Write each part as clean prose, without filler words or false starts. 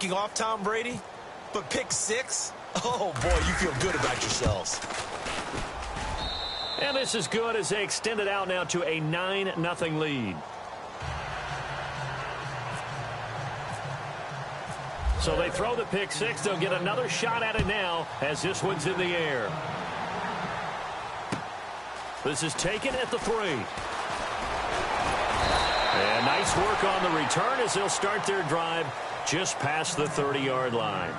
picking off Tom Brady, but pick 6? Oh, boy, you feel good about yourselves. And this is good as they extend it out now to a 9-0 lead. So they throw the pick 6. They'll get another shot at it now as this one's in the air. This is taken at the 3. And nice work on the return as they'll start their drive just past the 30-yard line.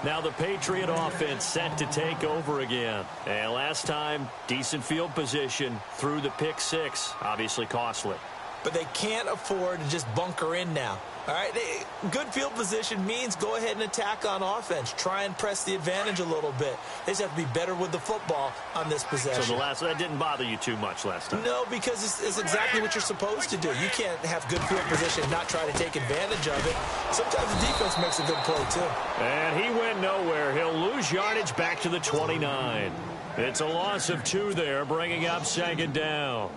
Now the Patriot offense set to take over again. And last time, decent field position through the pick 6. Obviously costly. But they can't afford to just bunker in now. All right, good field position means go ahead and attack on offense. Try and press the advantage a little bit. They just have to be better with the football on this possession. So that didn't bother you too much last time? No, because it's exactly what you're supposed to do. You can't have good field position and not try to take advantage of it. Sometimes the defense makes a good play, too. And he went nowhere. He'll lose yardage back to the 29. It's a loss of 2 there, bringing up 2nd down.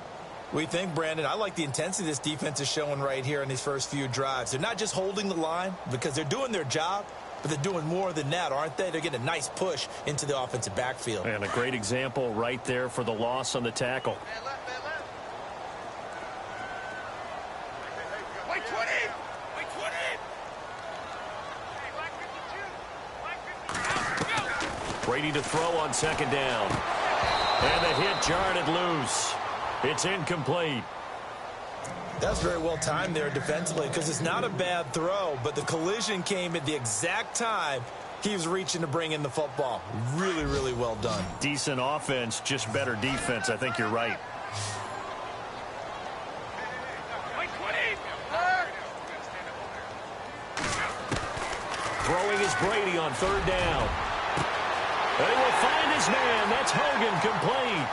We think, Brandon, I like the intensity this defense is showing right here in these first few drives. They're not just holding the line because they're doing their job, but they're doing more than that, aren't they? They're getting a nice push into the offensive backfield. And a great example right there for the loss on the tackle. Brady to throw on 2nd down. And the hit jarred it loose. It's incomplete. That's very well timed there defensively because it's not a bad throw, but the collision came at the exact time he was reaching to bring in the football. Really, really well done. Decent offense, just better defense. I think you're right. Throwing is Brady on 3rd down. They will find his man. That's Hogan, complete.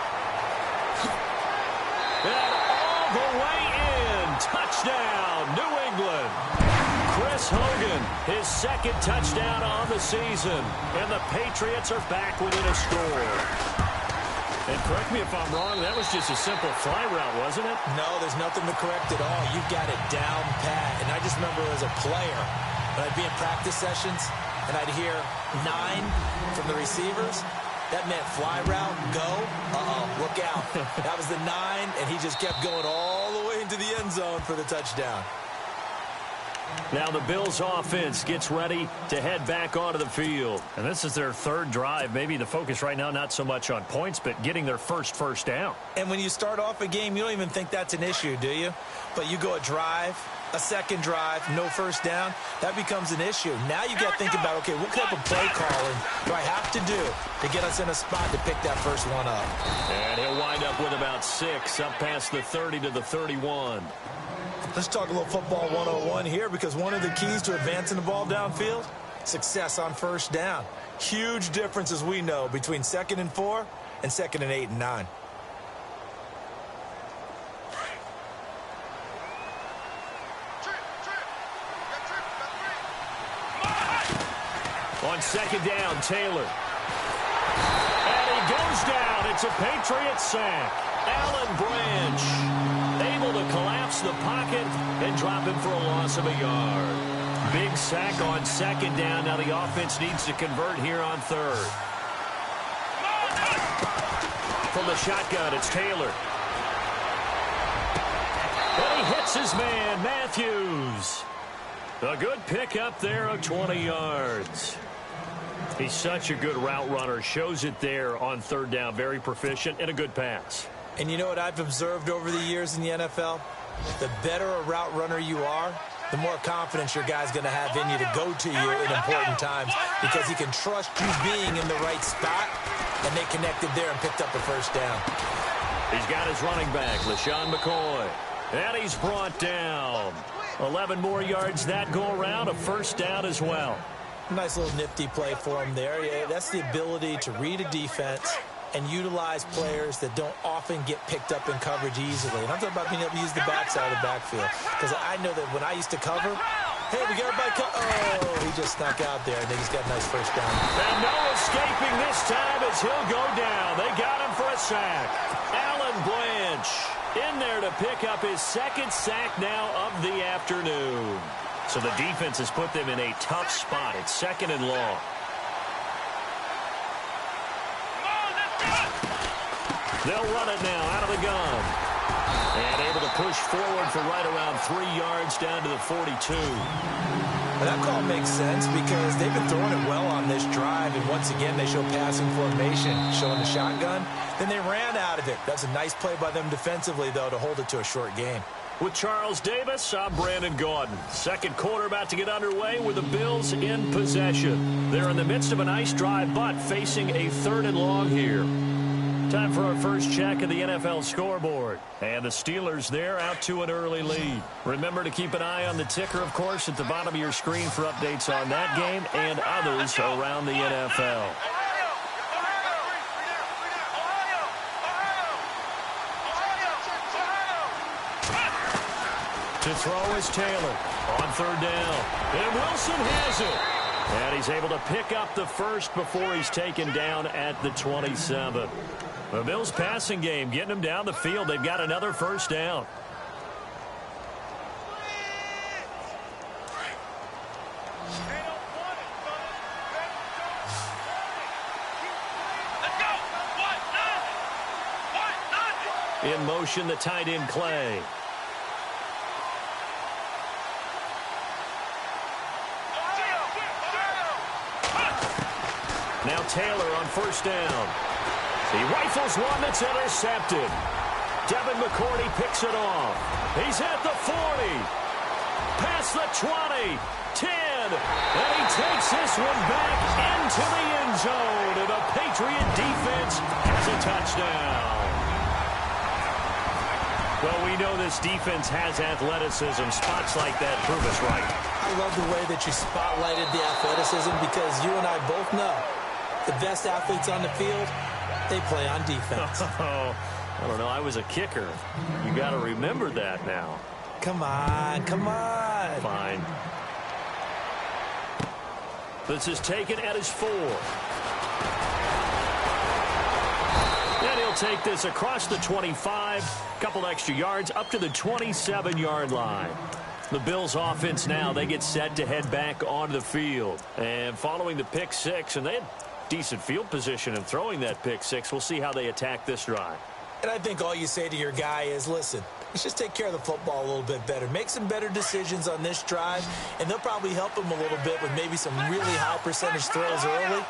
And all the way in. Touchdown, New England. Chris Hogan, his 2nd touchdown on the season. And the Patriots are back within a score. And correct me if I'm wrong, that was just a simple fly route, wasn't it? No, there's nothing to correct at all. You've got it down pat. And I just remember as a player, when I'd be in practice sessions, and I'd hear 9 from the receivers. That meant fly route, go, look out. That was the 9, and he just kept going all the way into the end zone for the touchdown. Now the Bills offense gets ready to head back onto the field. And this is their 3rd drive. Maybe the focus right now not so much on points, but getting their first down. And when you start off a game, you don't even think that's an issue, do you? But you go a drive, a 2nd drive, no first down, that becomes an issue. Now you got to think about, okay, what type of play calling do I have to do to get us in a spot to pick that first one up? And he'll wind up with about 6 up past the 30 to the 31. Let's talk a little football 101 here because one of the keys to advancing the ball downfield, success on first down. Huge difference, as we know, between 2nd and 4 and 2nd and 8 and 9. On 2nd down, Taylor. And he goes down. It's a Patriot sack. Alan Branch able to collapse the pocket and drop him for a loss of a yard. Big sack on 2nd down. Now the offense needs to convert here on 3rd. From the shotgun, it's Taylor. And he hits his man, Matthews. A good pickup there of 20 yards. He's such a good route runner. Shows it there on 3rd down. Very proficient and a good pass. And you know what I've observed over the years in the NFL? The better a route runner you are, the more confidence your guy's going to have in you to go to you in important times because he can trust you being in the right spot, and they connected there and picked up a first down. He's got his running back, LaShawn McCoy. And he's brought down. 11 more yards that go around, a first down as well. Nice little nifty play for him there. Yeah, that's the ability to read a defense and utilize players that don't often get picked up in coverage easily. And I'm talking about being able to use the backside of the backfield. Because I know that when I used to cover, hey, we got everybody oh, he just snuck out there, and then he's got a nice first down. And no escaping this time as he'll go down. They got him for a sack. Alan Blanche in there to pick up his 2nd sack now of the afternoon. So the defense has put them in a tough spot. It's 2nd and long. They'll run it now out of the gun. And able to push forward for right around 3 yards down to the 42. Well, that call makes sense because they've been throwing it well on this drive, and once again they show passing formation, showing the shotgun. Then they ran out of it. That's a nice play by them defensively, though, to hold it to a short game. With Charles Davis, I'm Brandon Gaudin. Second quarter about to get underway with the Bills in possession. They're in the midst of a nice drive, but facing a 3rd and long here. Time for our first check of the NFL scoreboard. And the Steelers there out to an early lead. Remember to keep an eye on the ticker, of course, at the bottom of your screen for updates on that game and others around the NFL. To throw is Taylor on 3rd down. And Wilson has it. And he's able to pick up the first before he's taken down at the 27. The Bills passing game getting them down the field. They've got another first down. In motion, the tight end Clay. Now Taylor on 1st down. He rifles one that's intercepted. Devin McCourty picks it off. He's at the 40. Past the 20. 10. And he takes this one back into the end zone. And the Patriot defense has a touchdown. Well, we know this defense has athleticism. Spots like that prove us right. I love the way that you spotlighted the athleticism because you and I both know the best athletes on the field, they play on defense. Oh, I don't know. I was a kicker. You got to remember that now. Come on, come on. Fine. This is taken at his 4. And he'll take this across the 25. Couple extra yards up to the 27-yard line. The Bills offense now, they get set to head back onto the field. And following the pick 6, and they had decent field position in throwing that pick 6. We'll see how they attack this drive. And I think all you say to your guy is, listen, let's just take care of the football a little bit better. Make some better decisions on this drive, and they'll probably help him a little bit with maybe some really high percentage throws early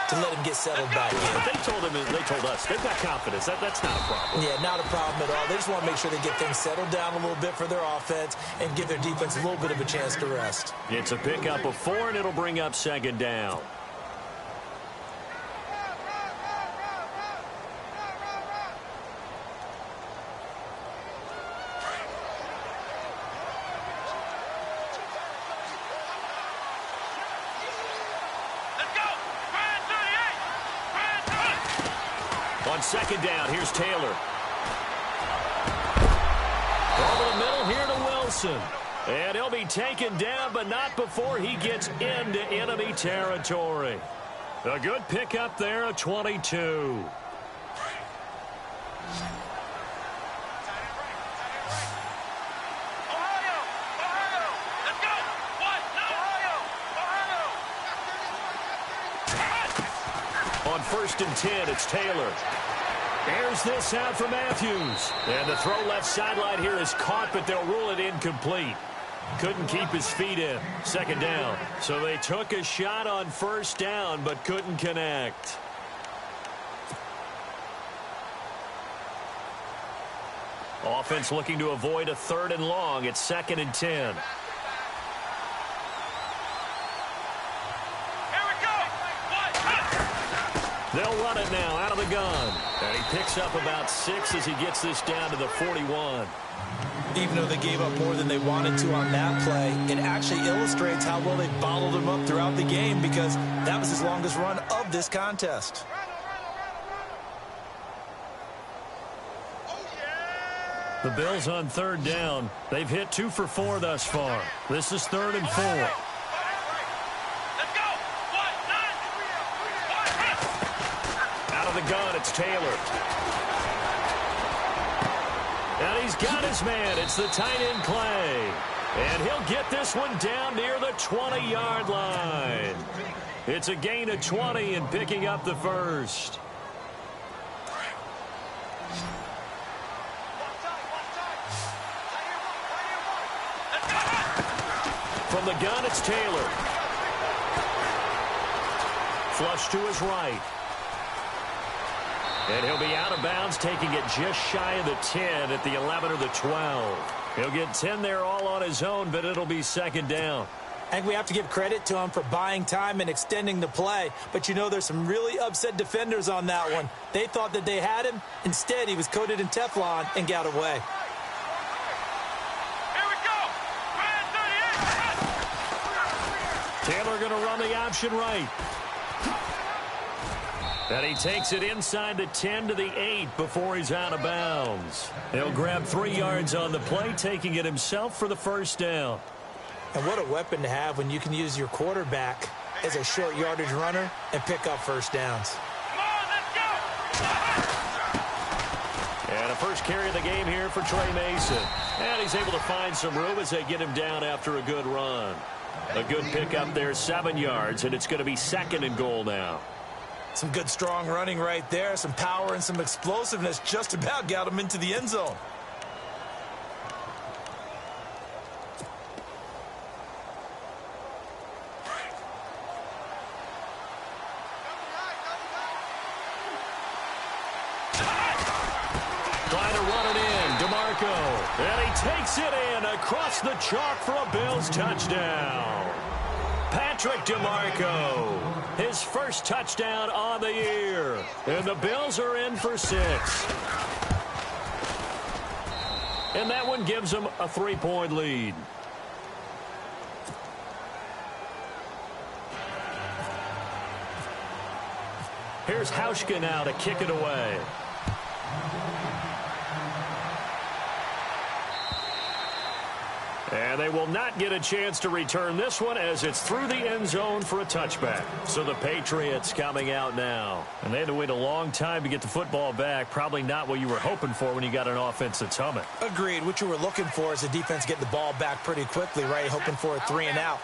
to let him get settled back in. But they told us, they've got confidence. That's not a problem. Yeah, not a problem at all. They just want to make sure they get things settled down a little bit for their offense and give their defense a little bit of a chance to rest. It's a pickup of 4, and it'll bring up 2nd down. On 2nd down, here's Taylor. Over the middle here to Wilson. And he'll be taken down, but not before he gets into enemy territory. A good pickup there of 22. On 1st and 10, it's Taylor. Airs this out for Matthews. And the throw left sideline here is caught, but they'll rule it incomplete. Couldn't keep his feet in. 2nd down. So they took a shot on 1st down, but couldn't connect. Offense looking to avoid a 3rd and long. It's 2nd and 10. They'll run it now out of the gun. And he picks up about 6 as he gets this down to the 41. Even though they gave up more than they wanted to on that play, it actually illustrates how well they bottled him up throughout the game because that was his longest run of this contest. The Bills on 3rd down. They've hit 2 for 4 thus far. This is 3rd and 4. The gun, it's Taylor. And he's got his man. It's the tight end Clay. And he'll get this one down near the 20-yard line. It's a gain of 20 and picking up the first. From the gun, it's Taylor. Flush to his right. And he'll be out of bounds, taking it just shy of the 10 at the 11 or the 12. He'll get 10 there all on his own, but it'll be second down. I think we have to give credit to him for buying time and extending the play. But, you know, there's some really upset defenders on that one. They thought that they had him. Instead, he was coated in Teflon and got away. Taylor going to run the option right. And he takes it inside the 10 to the 8 before he's out of bounds. He'll grab 3 yards on the play, taking it himself for the first down. And what a weapon to have when you can use your quarterback as a short yardage runner and pick up first downs. Come on, let's go! And a first carry of the game here for Trey Mason. And he's able to find some room as they get him down after a good run. A good pickup there, 7 yards, and it's going to be second and goal now. Some good, strong running right there. Some power and some explosiveness just about got him into the end zone. Trying to run it in, DeMarco. And he takes it in across the chalk for a Bills touchdown. Patrick DeMarco, his first touchdown on the year. And the Bills are in for 6. And that one gives them a 3-point lead. Here's Hauschka now to kick it away. And they will not get a chance to return this one as it's through the end zone for a touchback. So the Patriots coming out now. And they had to wait a long time to get the football back. Probably not what you were hoping for when you got an offense that's humming. Agreed. What you were looking for is the defense getting the ball back pretty quickly, right? Hoping for a 3 and out.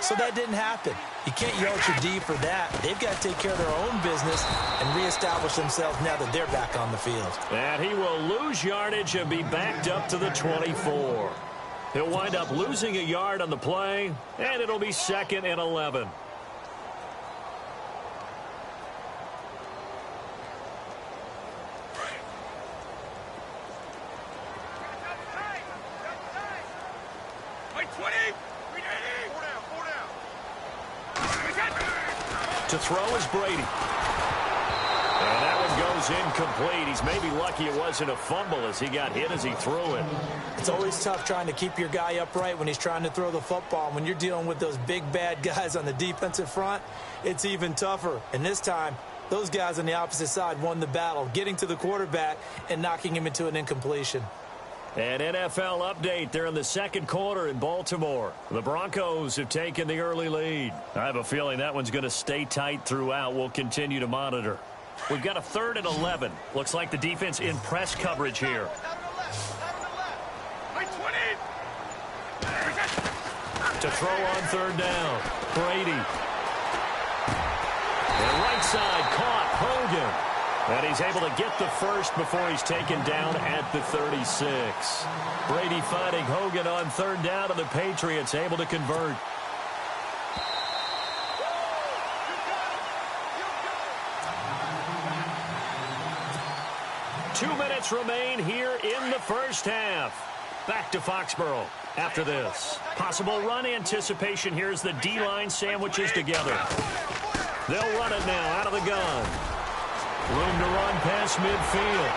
So that didn't happen. You can't yell at your D for that. They've got to take care of their own business and reestablish themselves now that they're back on the field. And he will lose yardage and be backed up to the 24. He'll wind up losing a yard on the play, and it'll be second and 11. To throw is Brady. And that one goes incomplete. He's maybe lucky it wasn't a fumble as he got hit as he threw it. It's always tough trying to keep your guy upright when he's trying to throw the football. When you're dealing with those big, bad guys on the defensive front, it's even tougher. And this time, those guys on the opposite side won the battle, getting to the quarterback and knocking him into an incompletion. An NFL update there in the second quarter in Baltimore. The Broncos have taken the early lead. I have a feeling that one's going to stay tight throughout. We'll continue to monitor. We've got a 3rd and 11. Looks like the defense in press coverage here. To throw on 3rd down. Brady. And right side caught Hogan. And he's able to get the first before he's taken down at the 36. Brady finding Hogan on 3rd down, and the Patriots able to convert. Two minutes remain here in the first half. Back to Foxborough after this. Possible run anticipation here as the D-line sandwiches together. They'll run it now out of the gun. Room to run past midfield.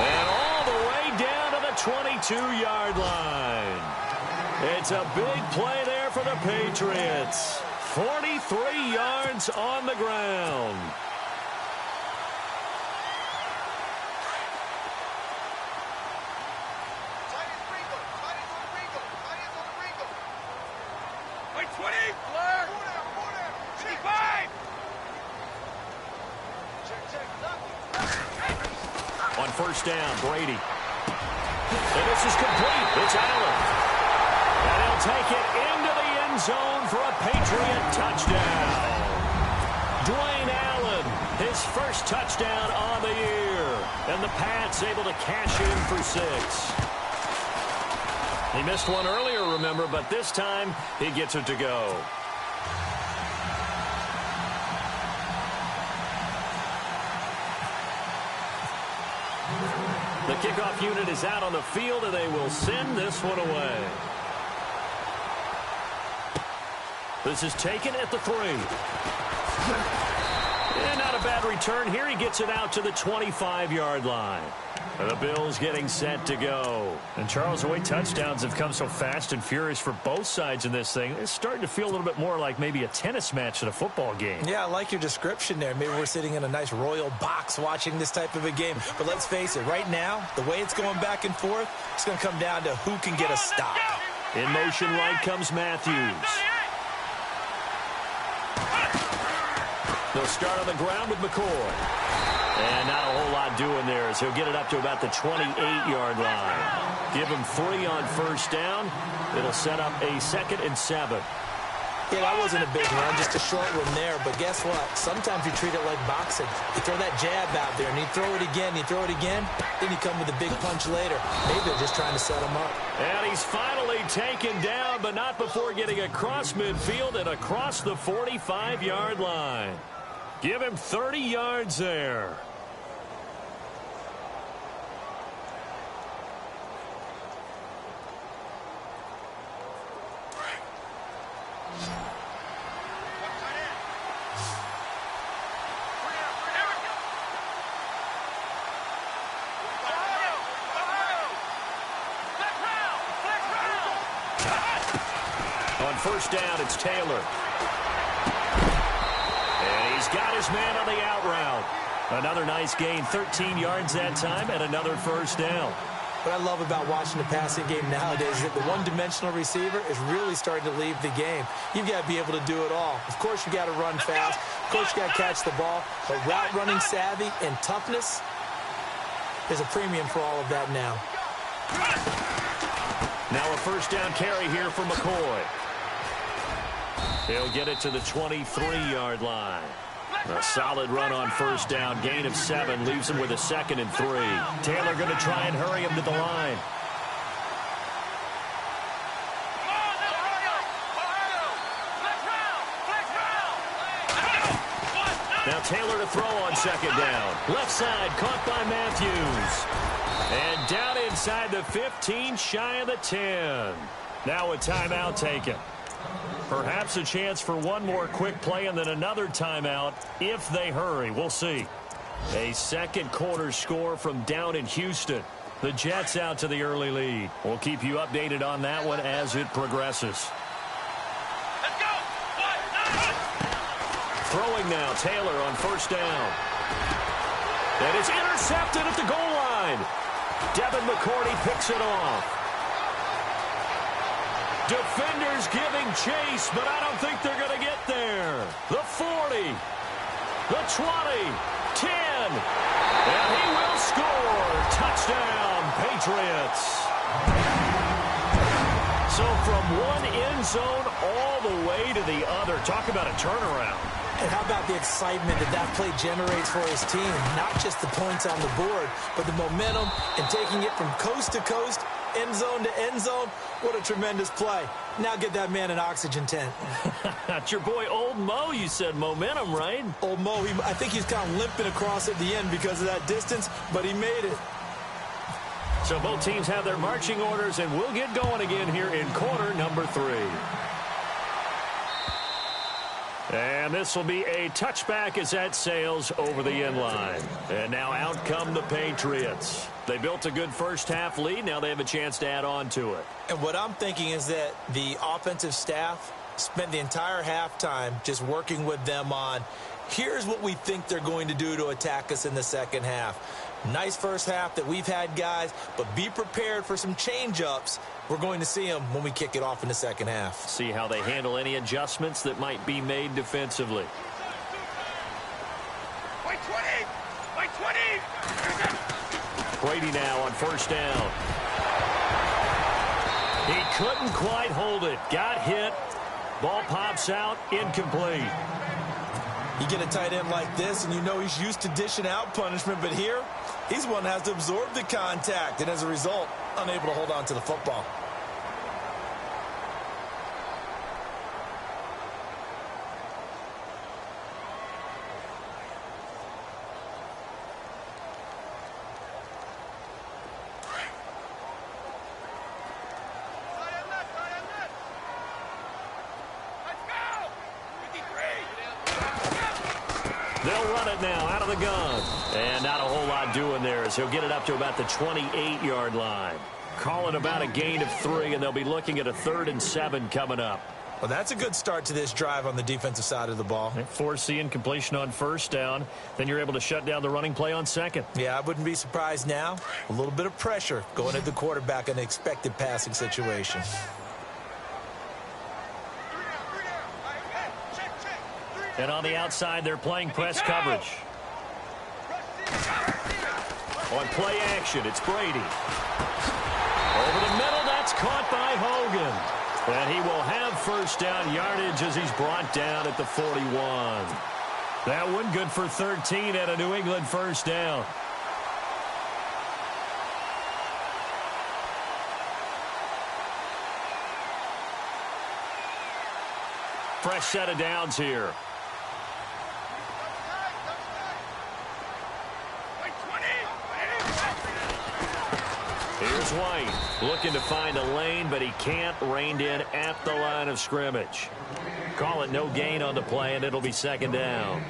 And all the way down to the 22-yard line. It's a big play there for the Patriots. 43 yards on the ground. On first down, Brady. And this is complete. It's Allen. And he'll take it into the end zone for a Patriot touchdown. Dwayne Allen, his first touchdown on the year. And the Pats able to cash in for 6. He missed one earlier, remember, but this time he gets it to go. The kickoff unit is out on the field, and they will send this one away. This is taken at the 3. And not a bad return here. He gets it out to the 25-yard line. And the Bills getting set to go. And Charles, the way touchdowns have come so fast and furious for both sides in this thing, it's starting to feel a little bit more like maybe a tennis match at a football game. Yeah, I like your description there. Maybe we're sitting in a nice royal box watching this type of a game. But let's face it, right now, the way it's going back and forth, it's going to come down to who can get a stop. In motion right comes Matthews. They'll start on the ground with McCoy. And not a whole lot doing there as he'll get it up to about the 28-yard line. Give him 3 on first down. It'll set up a 2nd and 7. Yeah, that wasn't a big run, just a short one there. But guess what? Sometimes you treat it like boxing. You throw that jab out there, and you throw it again, then you come with a big punch later. Maybe they're just trying to set him up. And he's finally taken down, but not before getting across midfield and across the 45-yard line. Give him 30 yards there. On first down, it's Taylor. And he's got his man on the out route. Another nice gain, 13 yards that time, and another first down. What I love about watching the passing game nowadays is that the one-dimensional receiver is really starting to leave the game. You've got to be able to do it all. Of course, you got to run fast. Of course, you got to catch the ball. But route running savvy and toughness, there's a premium for all of that now. Now a first down carry here for McCoy. He'll get it to the 23-yard line. A solid run on first down. Gain of 7 leaves him with a 2nd and 3. Taylor going to try and hurry him to the line. Now Taylor to throw on 2nd down. Left side caught by Matthews. And down inside the 15, shy of the 10. Now a timeout taken. Perhaps a chance for one more quick play and then another timeout if they hurry. We'll see. A second quarter score from down in Houston. The Jets out to the early lead. We'll keep you updated on that one as it progresses. Let's go. Throwing now, Taylor on first down. And it's intercepted at the goal line. Devin McCourty picks it off. Defenders giving chase, but I don't think they're going to get there. The 40, the 20, 10, and he will score. Touchdown, Patriots. So from one end zone all the way to the other. Talk about a turnaround. And how about the excitement that that play generates for his team? Not just the points on the board, but the momentum and taking it from coast to coast, end zone to end zone. What a tremendous play. Now get that man an oxygen tent. That's your boy Old Mo. You said momentum, right? Old Mo, I think he's kind of limping across at the end because of that distance, but he made it. So both teams have their marching orders, and we'll get going again here in quarter number 3. And this will be a touchback as that sails over the end line. And now out come the Patriots. They built a good first half lead. Now they have a chance to add on to it. And what I'm thinking is that the offensive staff spent the entire halftime just working with them on, here's what we think they're going to do to attack us in the second half. Nice first half that we've had, guys, but be prepared for some change-ups. We're going to see them when we kick it off in the second half. See how they handle any adjustments that might be made defensively. By 20! By 20! Brady now on first down. He couldn't quite hold it. Got hit. Ball pops out. Incomplete. You get a tight end like this, and you know he's used to dishing out punishment, but here, he's the one that has to absorb the contact, and as a result, unable to hold on to the football. They'll run it now out of the gun. And not a whole lot doing there as he'll get it up to about the 28-yard line. Call it about a gain of 3, and they'll be looking at a 3rd and 7 coming up. Well, that's a good start to this drive on the defensive side of the ball. They force the incompletion on 1st down. Then you're able to shut down the running play on 2nd. Yeah, I wouldn't be surprised now. A little bit of pressure going at the quarterback in an expected passing situation. And on the outside, they're playing press coverage. On play action, it's Brady. Over the middle, that's caught by Hogan. And he will have 1st down yardage as he's brought down at the 41. That one good for 13 at a New England 1st down. Fresh set of downs here. Here's White looking to find a lane, but he can't. Reined in at the line of scrimmage. Call it no gain on the play, and it'll be 2nd down.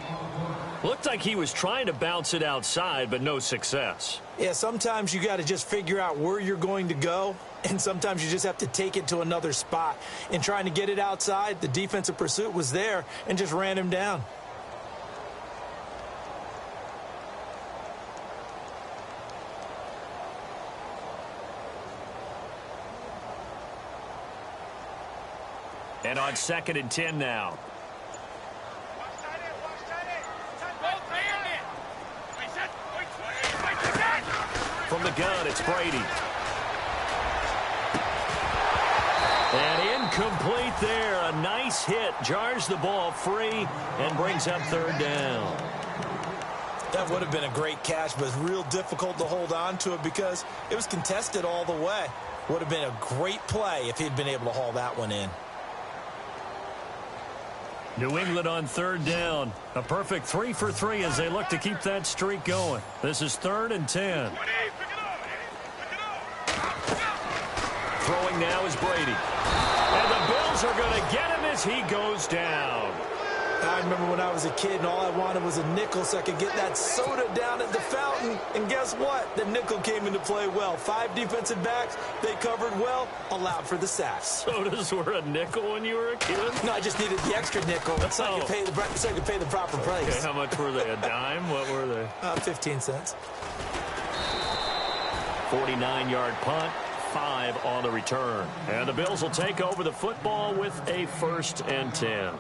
Looked like he was trying to bounce it outside, but no success. Yeah, sometimes you got to just figure out where you're going to go, and sometimes you just have to take it to another spot. In trying to get it outside, the defensive pursuit was there and just ran him down. And on 2nd and 10 now. From the gun, it's Brady. And incomplete there. A nice hit. Jars the ball free and brings up 3rd down. That would have been a great catch, but it's real difficult to hold on to it because it was contested all the way. Would have been a great play if he'd been able to haul that one in. New England on 3rd down. A perfect 3 for 3 as they look to keep that streak going. This is 3rd and 10. Throwing now is Brady. And the Bills are going to get him as he goes down. I remember when I was a kid and all I wanted was a nickel so I could get that soda down at the fountain. And guess what? The nickel came into play well. 5 defensive backs, they covered well, allowed for the sacks. Sodas were a nickel when you were a kid? No, I just needed the extra nickel so I could pay the proper price. Okay, how much were they? A dime? What were they? 15 cents. 49-yard punt. 5 on the return. And the Bills will take over the football with a 1st and 10.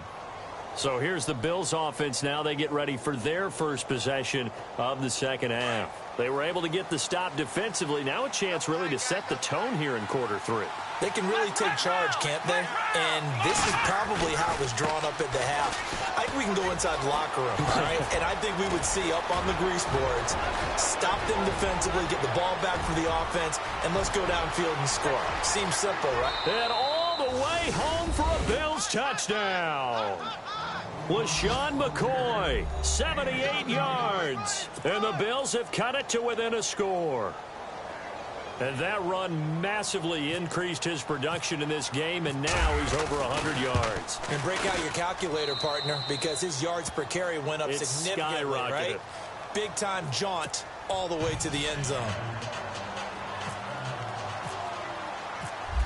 So here's the Bills offense now. They get ready for their first possession of the 2nd half. They were able to get the stop defensively. Now a chance really to set the tone here in quarter 3. They can really take charge, can't they? And this is probably how it was drawn up at the half. I think we can go inside the locker room, all right? And I think we would see up on the grease boards, stop them defensively, get the ball back for the offense, and let's go downfield and score. Seems simple, right? And all the way home for a Bills touchdown was Sean McCoy, 78 yards. And the Bills have cut it to within a score. And that run massively increased his production in this game, and now he's over 100 yards. And break out your calculator, partner, because his yards per carry went up significantly, right? Big-time jaunt all the way to the end zone.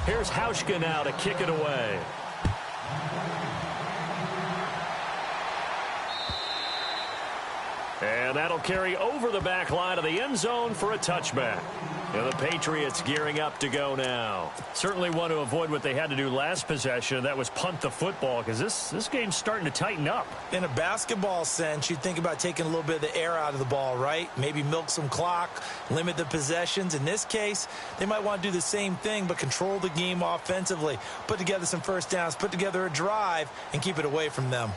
Here's Hauschka now to kick it away. And that'll carry over the back line of the end zone for a touchback. And the Patriots gearing up to go now. Certainly want to avoid what they had to do last possession. That was punt the football, because this game's starting to tighten up. In a basketball sense, you think about taking a little bit of the air out of the ball, right? Maybe milk some clock, limit the possessions. In this case, they might want to do the same thing, but control the game offensively. Put together some first downs, put together a drive, and keep it away from them.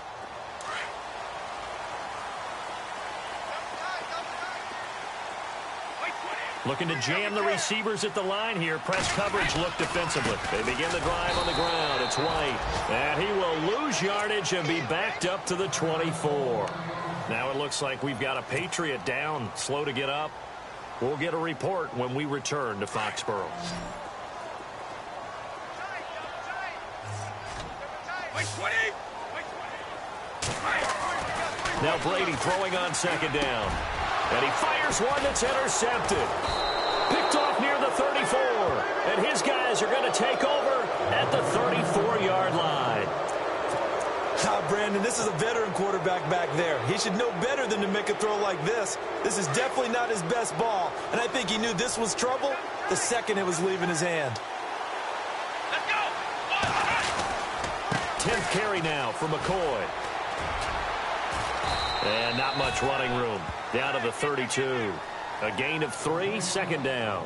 Looking to jam the receivers at the line here. Press coverage look defensively. They begin the drive on the ground. It's White. And he will lose yardage and be backed up to the 24. Now it looks like we've got a Patriot down, slow to get up. We'll get a report when we return to Foxborough. Now Brady throwing on second down. And he fires one that's intercepted. Picked off near the 34. And his guys are going to take over at the 34-yard line. Brandon, this is a veteran quarterback back there. He should know better than to make a throw like this. This is definitely not his best ball. And I think he knew this was trouble the second it was leaving his hand. Let's go. 10th carry now for McCoy. And not much running room. Down to the 32. A gain of 3, second down.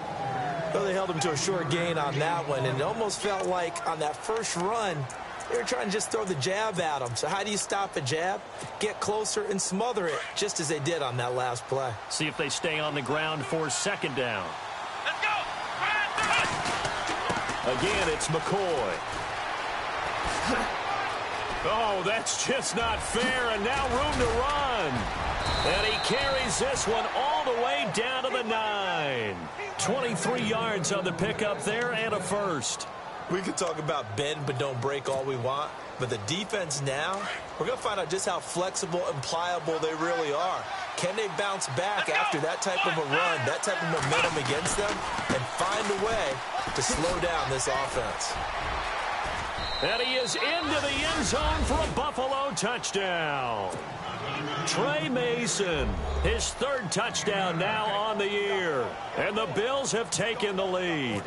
Well, they held him to a short gain on that one, and it almost felt like on that first run, they were trying to just throw the jab at him. So how do you stop a jab? Get closer and smother it, just as they did on that last play. See if they stay on the ground for second down. Let's go. Again, it's McCoy. Oh, that's just not fair, and now room to run. And he carries this one all the way down to the 9. 23 yards on the pickup there and a first. We could talk about bend but don't break all we want, but the defense now, we're going to find out just how flexible and pliable they really are. Can they bounce back after that type of a run, that type of momentum against them, and find a way to slow down this offense? And he is into the end zone for a Buffalo touchdown. Trey Mason, his third touchdown now on the year. And the Bills have taken the lead.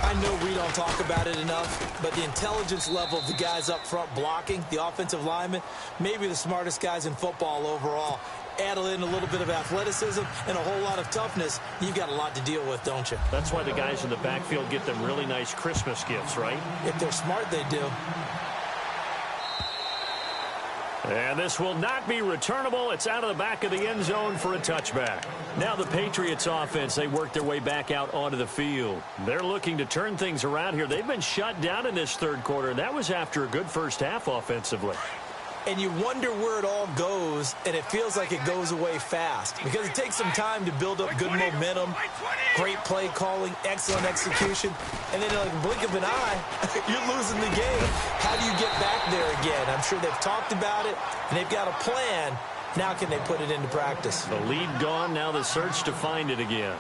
I know we don't talk about it enough, but the intelligence level of the guys up front blocking, the offensive linemen, maybe the smartest guys in football overall. Add in a little bit of athleticism and a whole lot of toughness, you've got a lot to deal with, don't you? That's why the guys in the backfield get them really nice Christmas gifts, right? If they're smart, they do. And this will not be returnable. It's out of the back of the end zone for a touchback. Now the Patriots offense, they work their way back out onto the field. They're looking to turn things around here. They've been shut down in this third quarter, and that was after a good first half offensively. And you wonder where it all goes, and it feels like it goes away fast because it takes some time to build up good momentum, great play calling, excellent execution, and then like a blink of an eye, you're losing the game. How do you get back there again? I'm sure they've talked about it, and they've got a plan. Now can they put it into practice? The lead gone, now the search to find it again.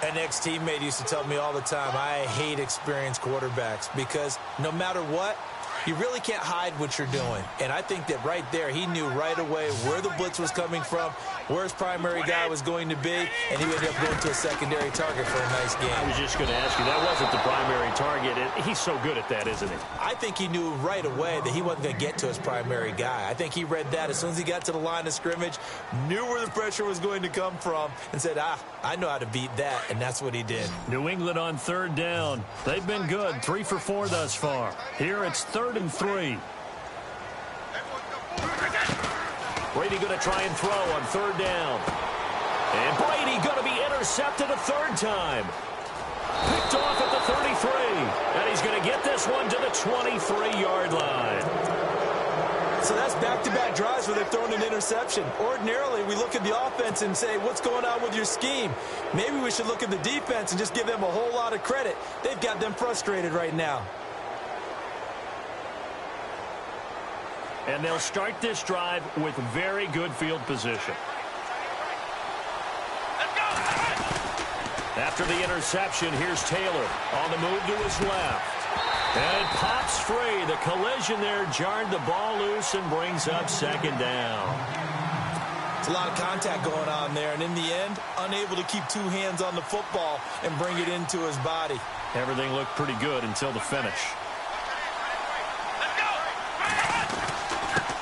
An ex-teammate used to tell me all the time, I hate experienced quarterbacks because no matter what, you really can't hide what you're doing. And I think that right there, he knew right away where the blitz was coming from, where his primary guy was going to be, and he ended up going to a secondary target for a nice game. I was just going to ask you, that wasn't the primary target. He's so good at that, isn't he? I think he knew right away that he wasn't going to get to his primary guy. I think he read that as soon as he got to the line of scrimmage, knew where the pressure was going to come from, and said, I know how to beat that, and that's what he did. New England on third down. They've been good, 3 for 4 thus far. Here it's 3rd and 3. Brady going to try and throw on third down. And Brady going to be intercepted a third time. Picked off at the 33. And he's going to get this one to the 23-yard line. So that's back-to-back drives where they've thrown an interception. Ordinarily, we look at the offense and say, what's going on with your scheme? Maybe we should look at the defense and just give them a whole lot of credit. They've got them frustrated right now. And they'll start this drive with very good field position. After the interception, here's Taylor on the move to his left. And it pops free. The collision there jarred the ball loose and brings up second down. It's a lot of contact going on there, and in the end, unable to keep two hands on the football and bring it into his body. Everything looked pretty good until the finish.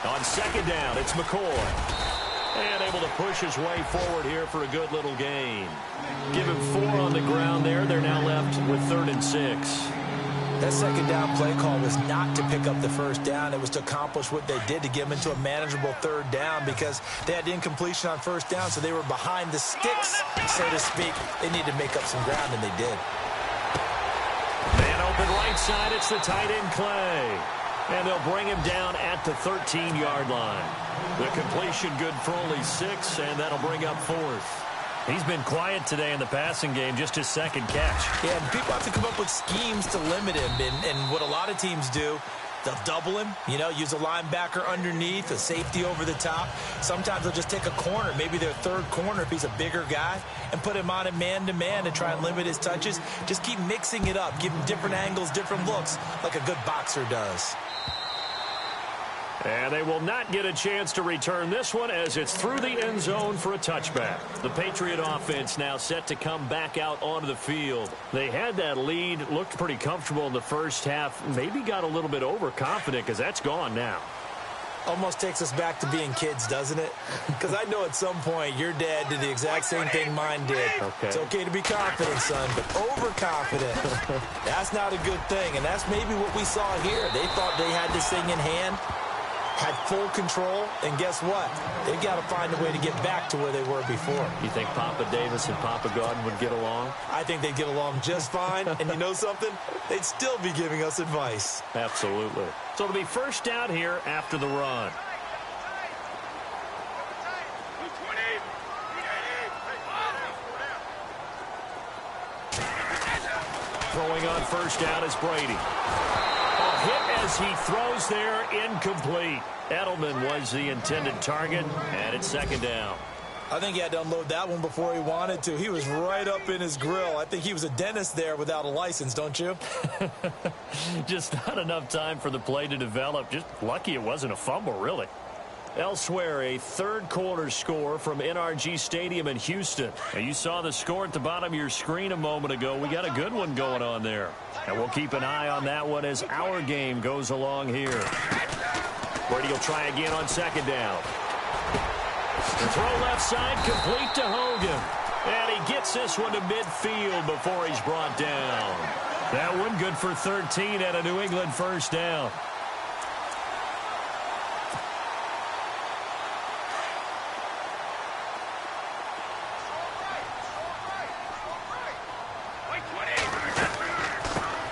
On second down, it's McCoy. And able to push his way forward here for a good little gain. Give him 4 on the ground there. They're now left with 3rd and 6. That second down play call was not to pick up the first down. It was to accomplish what they did, to get them into a manageable 3rd down, because they had incompletion on first down, so they were behind the sticks, so to speak. They needed to make up some ground, and they did. Man open right side. It's the tight end, Clay. And they'll bring him down at the 13-yard line. The completion good for only 6, and that'll bring up 4th. He's been quiet today in the passing game, just his second catch. Yeah, and people have to come up with schemes to limit him, and what a lot of teams do, they'll double him, use a linebacker underneath, a safety over the top. Sometimes they'll just take a corner, maybe their 3rd corner if he's a bigger guy, and put him on a man-to-man to try and limit his touches. Just keep mixing it up, give him different angles, different looks, like a good boxer does. And they will not get a chance to return this one as it's through the end zone for a touchback. The Patriot offense now set to come back out onto the field. They had that lead, looked pretty comfortable in the first half, maybe got a little bit overconfident because that's gone now. Almost takes us back to being kids, doesn't it? Because I know at some point your dad did the exact same thing mine did. Okay. It's okay to be confident, son, but overconfident, that's not a good thing. And that's maybe what we saw here. They thought they had this thing in hand, had full control, and guess what? They've got to find a way to get back to where they were before. You think Papa Davis and Papa Godin would get along? I think they'd get along just fine, and you know something? They'd still be giving us advice. Absolutely. So it'll be first down here after the run. Throwing on first down is Brady. A hit as he throws there, incomplete. Edelman was the intended target, and it's second down. I think he had to unload that one before he wanted to. He was right up in his grill. I think he was a dentist there without a license, don't you? Just not enough time for the play to develop. Just lucky it wasn't a fumble, really. Elsewhere, a third-quarter score from NRG Stadium in Houston. Now, you saw the score at the bottom of your screen a moment ago. We got a good one going on there. And we'll keep an eye on that one as our game goes along here. Brady will try again on second down. The throw left side, complete to Hogan. And he gets this one to midfield before he's brought down. That one good for 13 at a New England first down.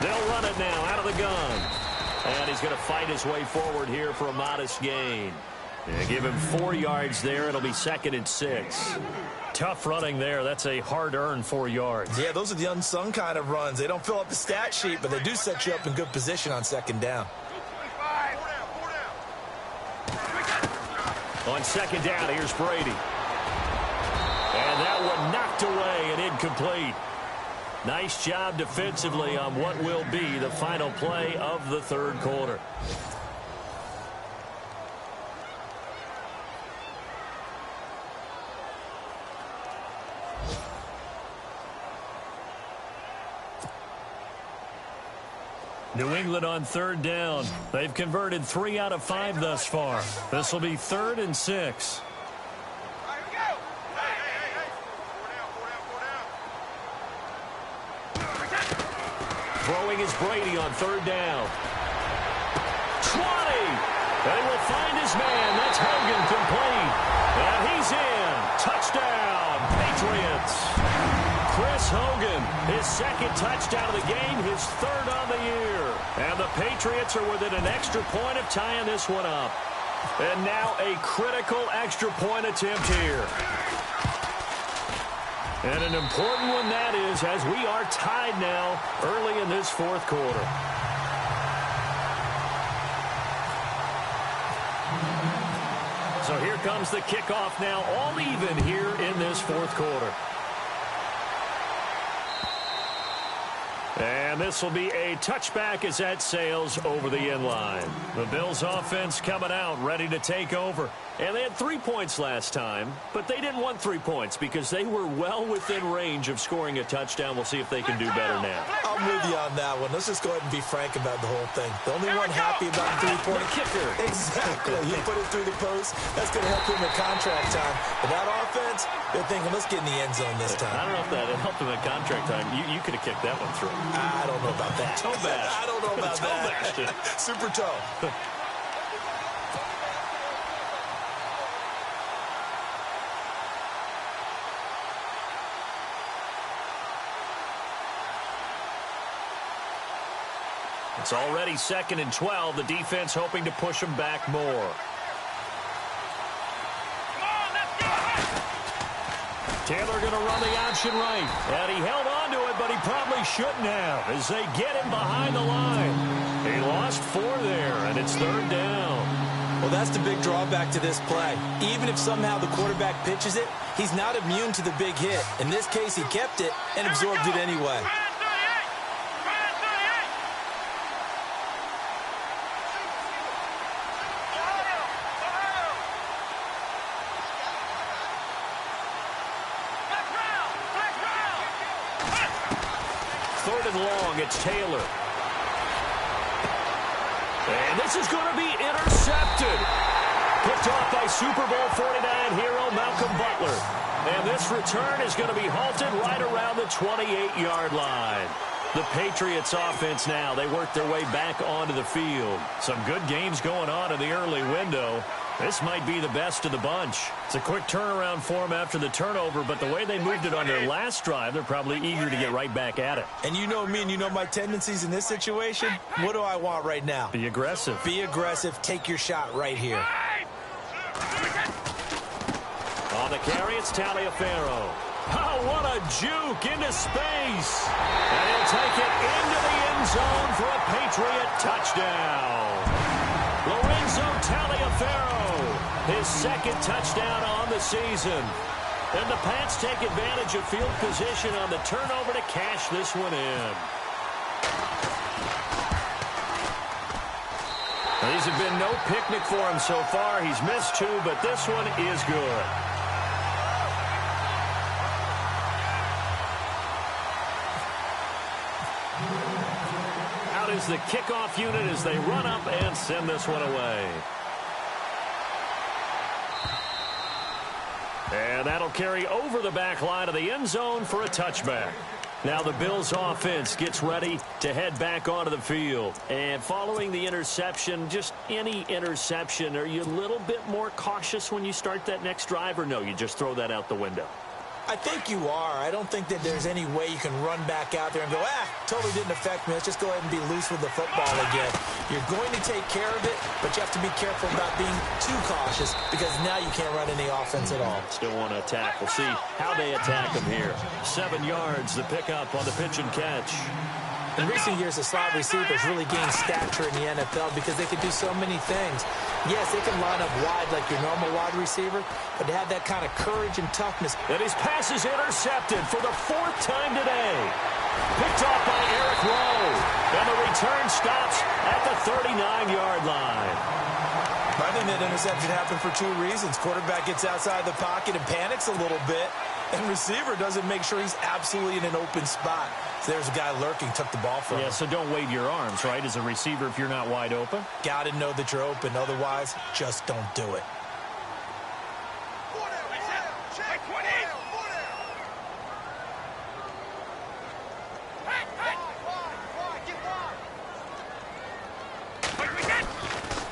They'll run it now out of the gun. And he's going to fight his way forward here for a modest gain. Yeah, give him 4 yards there. It'll be 2nd and 6. Tough running there. That's a hard-earned 4 yards. Yeah, those are the unsung kind of runs. They don't fill up the stat sheet, but they do set you up in good position on second down. On second down, here's Brady. And that one knocked away and incomplete. Nice job defensively on what will be the final play of the third quarter. New England on third down. They've converted 3 out of 5 thus far. This will be 3rd and 6. Throwing is Brady on third down. 20! They will find his man. That's Hogan complete. And he's in. Touchdown, Patriots. Chris Hogan, his 2nd touchdown of the game, his 3rd on the year. And the Patriots are within an extra point of tying this one up. And now a critical extra point attempt here. And an important one that is, as we are tied now early in this fourth quarter. So here comes the kickoff now, all even here in this fourth quarter. And And this will be a touchback as that sails over the end line. The Bills offense coming out, ready to take over. And they had 3 points last time, but they didn't want 3 points because they were well within range of scoring a touchdown. We'll see if they can do better now. I'm with you on that one. Let's just go ahead and be frank about the whole thing. The only one happy about 3-point kicker. Exactly. He put it through the post. That's going to help him in contract time. But that offense, they're thinking, let's get in the end zone this time. I don't know if that helped him in contract time. You could have kicked that one through. I don't know about that. Toe bash. I don't know about toe that. Bashed. Super toe. It's already 2nd and 12. The defense hoping to push them back more. Taylor going to run the option right. And he held on to it, but he probably shouldn't have as they get him behind the line. He lost 4 there, and it's 3rd down. Well, that's the big drawback to this play. Even if somehow the quarterback pitches it, he's not immune to the big hit. In this case, he kept it and absorbed it anyway. Long, it's Taylor. And this is going to be intercepted. Picked off by Super Bowl 49 hero Malcolm Butler. And this return is going to be halted right around the 28-yard line. The Patriots offense now, they work their way back onto the field. Some good games going on in the early window. This might be the best of the bunch. It's a quick turnaround for them after the turnover, but the way they moved it on their last drive, they're probably eager to get right back at it. And you know me and you know my tendencies in this situation. What do I want right now? Be aggressive. Be aggressive. Take your shot right here. On the carry, it's Taliaferro. Oh, what a juke into space. And he'll take it into the end zone for a Patriot touchdown. Lorenzo Taliaferro, his 2nd touchdown on the season. And the Pats take advantage of field position on the turnover to cash this one in. These have been no picnic for him so far. He's missed 2, but this one is good. Out is the kickoff unit as they run up and send this one away. And that'll carry over the back line of the end zone for a touchback. Now the Bills offense gets ready to head back onto the field. And following the interception, just any interception, are you a little bit more cautious when you start that next drive, or no, you just throw that out the window? I think you are. I don't think that there's any way you can run back out there and go, totally didn't affect me. Let's just go ahead and be loose with the football again. You're going to take care of it, but you have to be careful about being too cautious because now you can't run any offense at all. Still want to attack. We'll see how they attack them here. 7 yards, the pickup on the pitch and catch. In recent years, the slot receivers really gained stature in the NFL because they could do so many things. Yes, they can line up wide like your normal wide receiver, but to have that kind of courage and toughness. And his pass is intercepted for the 4th time today. Picked off by Eric Rowe. And the return stops at the 39-yard line. I think that interception happened for 2 reasons. Quarterback gets outside the pocket and panics a little bit, and receiver doesn't make sure he's absolutely in an open spot. So there's a guy lurking, took the ball from him. Yeah, so don't wave your arms, right, as a receiver if you're not wide open? Got to know that you're open. Otherwise, just don't do it.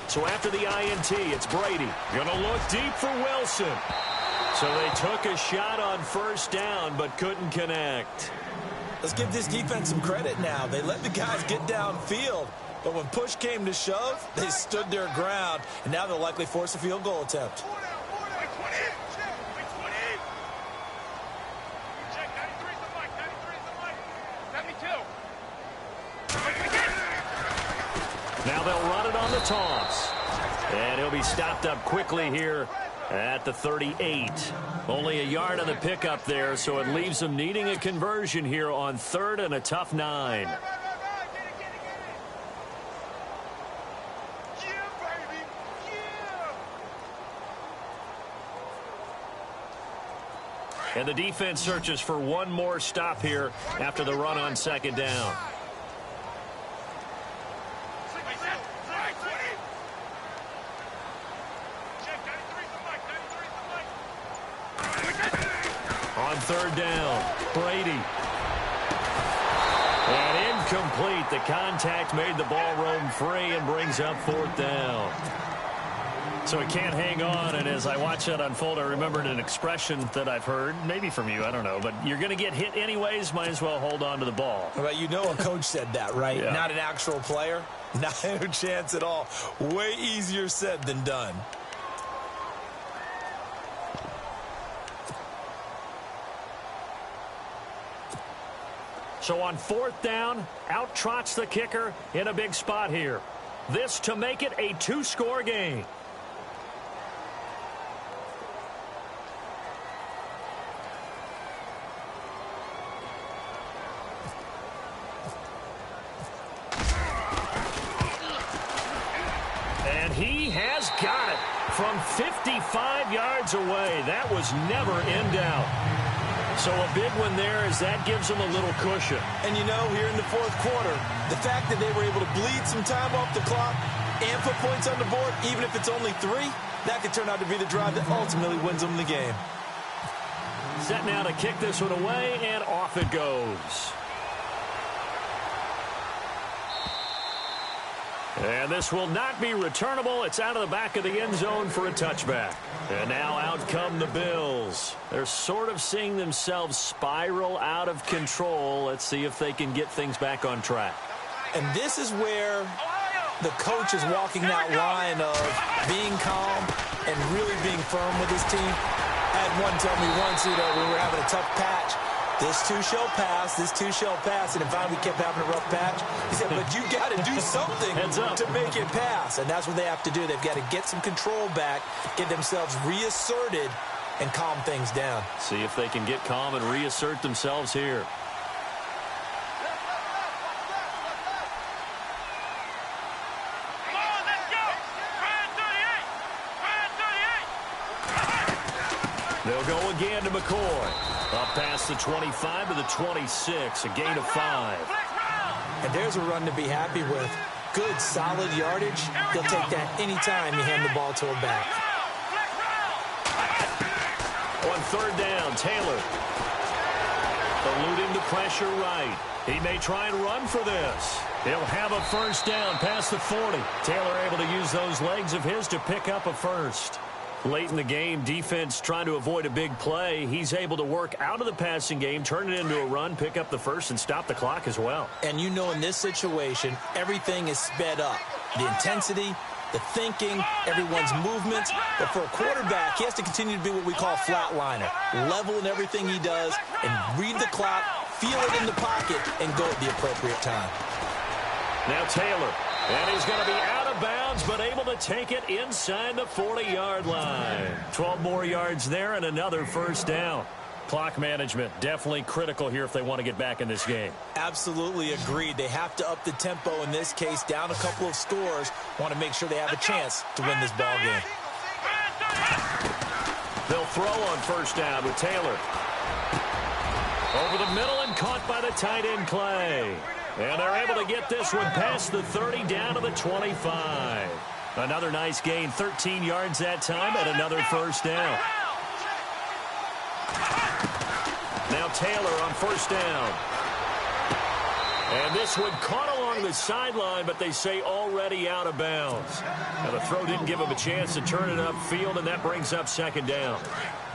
So after the INT, it's Brady. Going to look deep for Wilson. So they took a shot on 1st down, but couldn't connect. Let's give this defense some credit now. They let the guys get downfield, but when push came to shove, they stood their ground, and now they'll likely force a field goal attempt. Now they'll run it on the toss. And he'll be stopped up quickly here at the 38. Only a yard on the pickup there, so it leaves them needing a conversion here on 3rd and a tough 9. And the defense searches for one more stop here after the run on second down. On third down, Brady. And incomplete. The contact made the ball roam free and brings up fourth down. So he can't hang on, and as I watch that unfold, I remembered an expression that I've heard, maybe from you, I don't know, but you're going to get hit anyways, might as well hold on to the ball. Well, you know a coach said that, right? Yeah. Not an actual player. Not a chance at all. Way easier said than done. So on fourth down, out trots the kicker in a big spot here. This to make it a two-score game. And he has got it from 55 yards away. That was never in doubt. So a big one there as that gives them a little cushion. And you know, here in the fourth quarter, the fact that they were able to bleed some time off the clock and put points on the board, even if it's only 3, that could turn out to be the drive that ultimately wins them the game. Set now to kick this one away, and off it goes. And this will not be returnable. It's out of the back of the end zone for a touchback. And now out come the Bills. They're sort of seeing themselves spiral out of control. Let's see if they can get things back on track. And this is where the coach is walking that line of being calm and really being firm with his team. I had one tell me once, when we were having a tough patch, this too shall pass, this too shall pass. And finally we kept having a rough patch. He said, but you got to do something to make it pass. And that's what they have to do. They've got to get some control back, get themselves reasserted, and calm things down. See if they can get calm and reassert themselves here. They'll go again to McCoy. Up past the 25 to the 26, a gain of 5. And there's a run to be happy with. Good, solid yardage. He'll take that anytime you hand the ball to him back. On third down, Taylor. Eluding the pressure right. He may try and run for this. He'll have a first down past the 40. Taylor able to use those legs of his to pick up a first. Late in the game, defense trying to avoid a big play. He's able to work out of the passing game, turn it into a run, pick up the first, and stop the clock as well. And you know in this situation, everything is sped up. The intensity, the thinking, everyone's movements. But for a quarterback, he has to continue to be what we call a flatliner. Level in everything he does and read the clock, feel it in the pocket, and go at the appropriate time. Now Taylor. And he's going to be out of bounds, but able to take it inside the 40-yard line. 12 more yards there and another first down. Clock management definitely critical here if they want to get back in this game. Absolutely agreed. They have to up the tempo in this case, down a couple of scores. Want to make sure they have a chance to win this ball game. They'll throw on first down with Taylor. Over the middle and caught by the tight end Clay. And they're able to get this one past the 30 down to the 25. Another nice gain, 13 yards that time, and another first down. Now Taylor on first down. And this one caught along the sideline, but they say already out of bounds. Now the throw didn't give him a chance to turn it upfield, and that brings up second down.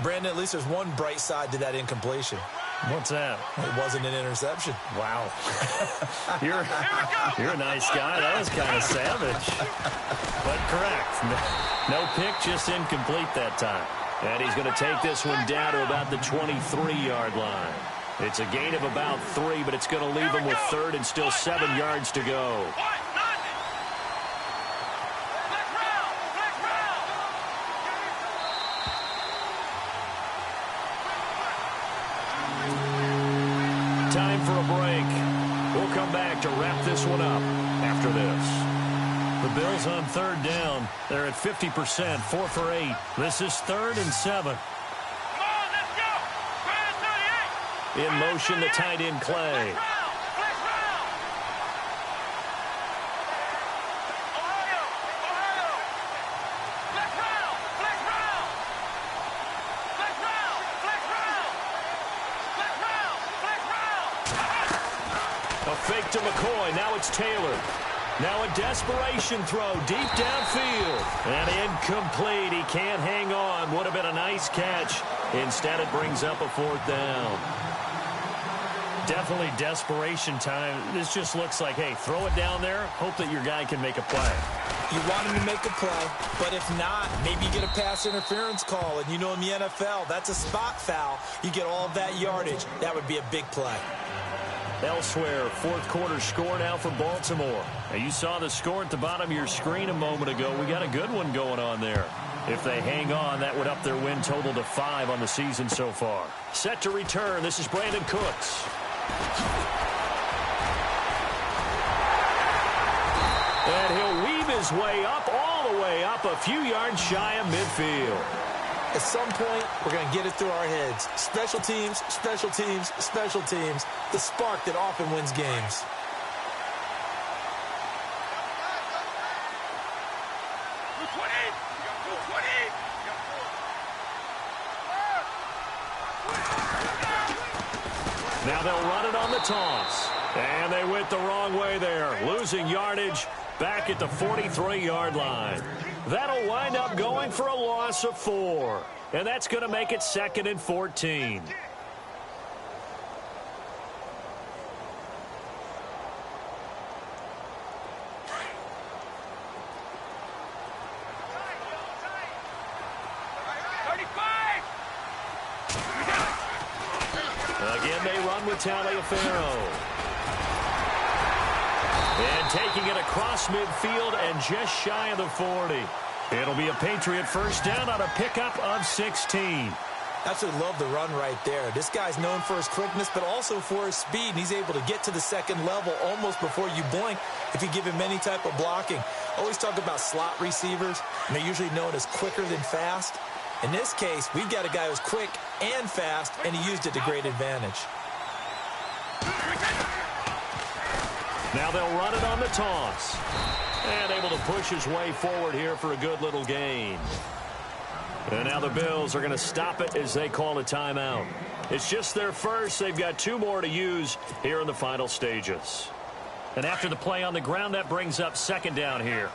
Brandon, at least there's one bright side to that incompletion. What's that? It wasn't an interception. Wow. You're a nice guy. That was kind of savage. But correct. No pick, just incomplete that time. And he's going to take this one down to about the 23-yard line. It's a gain of about 3, but it's going to leave him with third and still 7 yards to go. Time for a break. We'll come back to wrap this one up after this. The Bills on third down. They're at 50%, 4 for 8. This is 3rd and 7. Come on, let's go! In motion, the tight end, Clay. A fake to McCoy. Now it's Taylor. Now a desperation throw deep downfield. And incomplete. He can't hang on. Would have been a nice catch. Instead, it brings up a 4th down. Definitely desperation time. This just looks like, hey, throw it down there. Hope that your guy can make a play. You want him to make a play, but if not, maybe you get a pass interference call. And you know in the NFL, that's a spot foul. You get all of that yardage. That would be a big play. Elsewhere, 4th quarter score now for Baltimore. Now, you saw the score at the bottom of your screen a moment ago. We got a good one going on there. If they hang on, that would up their win total to 5 on the season so far. Set to return. This is Brandon Cooks. And he'll weave his way up, all the way up, a few yards shy of midfield. At some point, we're going to get it through our heads. Special teams, special teams, special teams. The spark that often wins games. Now they'll run it on the toss. And they went the wrong way there, losing yardage back at the 43-yard line. That'll wind up going for a loss of 4. And that's going to make it 2nd and 14. Again, they run with Taliaferro. And taking it across midfield and just shy of the 40. It'll be a Patriot 1st down on a pickup of 16. Absolutely love the run right there. This guy's known for his quickness, but also for his speed. And he's able to get to the 2nd level almost before you blink if you give him any type of blocking. I always talk about slot receivers, and they're usually known as quicker than fast. In this case, we've got a guy who's quick and fast, and he used it to great advantage. Now they'll run it on the toss. And able to push his way forward here for a good little gain. And now the Bills are going to stop it as they call a timeout. It's just their first. They've got 2 more to use here in the final stages. And after the play on the ground, that brings up 2nd down here.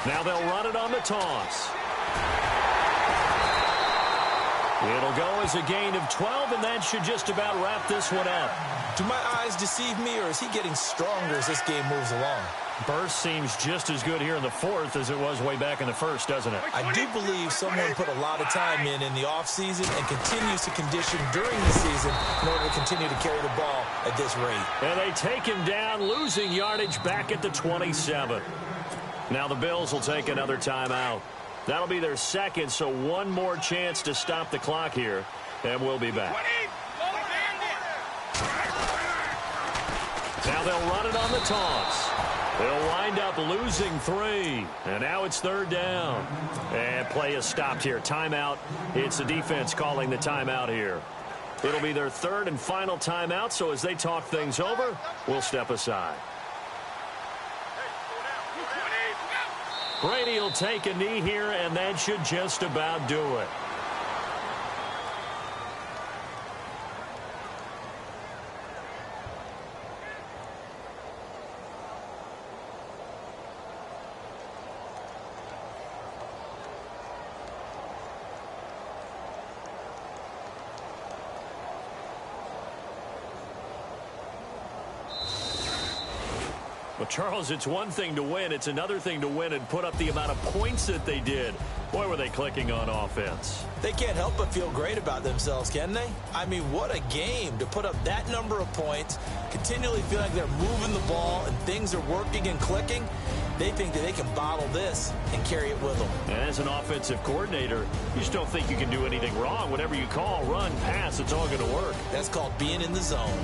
Now they'll run it on the toss. It'll go as a gain of 12, and that should just about wrap this one up. Do my eyes deceive me, or is he getting stronger as this game moves along? Burst seems just as good here in the 4th as it was way back in the 1st, doesn't it? I do believe someone put a lot of time in the offseason and continues to condition during the season in order to continue to carry the ball at this rate. And they take him down, losing yardage back at the 27. Now the Bills will take another timeout. That'll be their 2nd, so 1 more chance to stop the clock here, and we'll be back. Now they'll run it on the toss. They'll wind up losing 3, and now it's 3rd down. And play is stopped here. Timeout. It's the defense calling the timeout here. It'll be their 3rd and final timeout, so as they talk things over, we'll step aside. Brady will take a knee here, and that should just about do it. Well, Charles, it's one thing to win. It's another thing to win and put up the amount of points that they did. Boy, were they clicking on offense. They can't help but feel great about themselves, can they? I mean, what a game to put up that number of points, continually feel like they're moving the ball and things are working and clicking. They think that they can bottle this and carry it with them. And as an offensive coordinator, you just don't think you can do anything wrong. Whatever you call, run, pass, it's all going to work. That's called being in the zone.